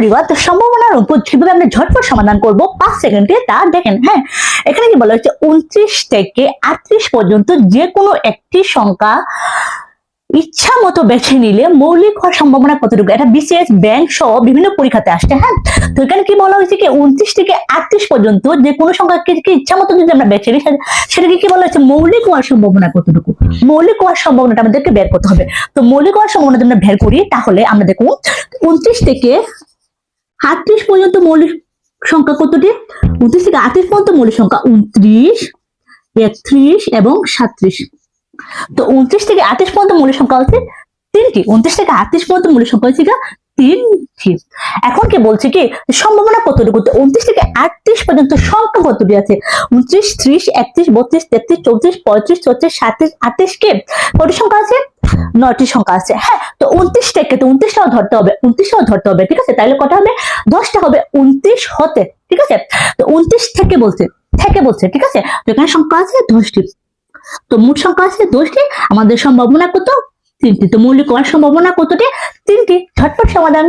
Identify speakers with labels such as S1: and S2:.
S1: Everyone, তো সম্ভাবনার উপর কিভাবে আমরা ঝটপট সমাধান করব 5 সেকেন্ডে তা দেখেন। হ্যাঁ, এখানে কি বলা হচ্ছে 29 থেকে 38 পর্যন্ত যে কোনো একটি সংখ্যা ইচ্ছা মতো বেছে নিলে মৌলিক হওয়ার সম্ভাবনা কতটুকু? এটা বিসিএস ব্যাংক সহ বিভিন্ন পরীক্ষাতে আসছে। হ্যাঁ, তো এখানে কি বলা হয়েছে কি 29 থেকে 38 পর্যন্ত যে কোনো সংখ্যাকে ইচ্ছা মতো যদি আমরা বেছে নিই সেটাকে কি বলা হচ্ছে মৌলিক হওয়ার সম্ভাবনা কতটুকু? মৌলিক হওয়ার সম্ভাবনাটা আমাদেরকে বের করতে হবে। তো মৌলিক হওয়ার সম্ভাবনা যদি আমরা বের করি তাহলে আমরা দেখব 29 থেকে 38 পর্যন্ত মৌলিক সংখ্যা কতটি? 29 থেকে 38 পর্যন্ত মৌলিক সংখ্যা 29, 31 এবং 37। তো 29 থেকে 38 পর্যন্ত মৌলিক সংখ্যা হচ্ছে 3টি। 29 থেকে 38 পর্যন্ত মৌলিক সংখ্যা হচ্ছে 3টি। এখন কি বলছে কি সম্ভাবনা কতটুকু? 29 থেকে 38 পর্যন্ত সংখ্যা কতটি আছে? 29, 30, 31, 32, 33, 34, 35, 36, 37, 38 কে কয়টি সংখ্যা আছে? 9টি সংখ্যা আছে। হ্যাঁ, তো 29 থেকে তো 29টাও ধরতে হবে, 29টাও ধরতে হবে, ঠিক আছে? তাহলে কটা হবে? 10টা হবে 29 হতে, ঠিক আছে? তো 29 থেকে বলছে, ঠিক আছে? তো এখানে সংখ্যা আছে 10টি। তো মোট সংখ্যা আছে 10টি, আমাদের সম্ভাবনা কত? 3টি। তো মৌলিক হওয়ার সম্ভাবনা কতটি? 3টি। ঝটপট সমাধান।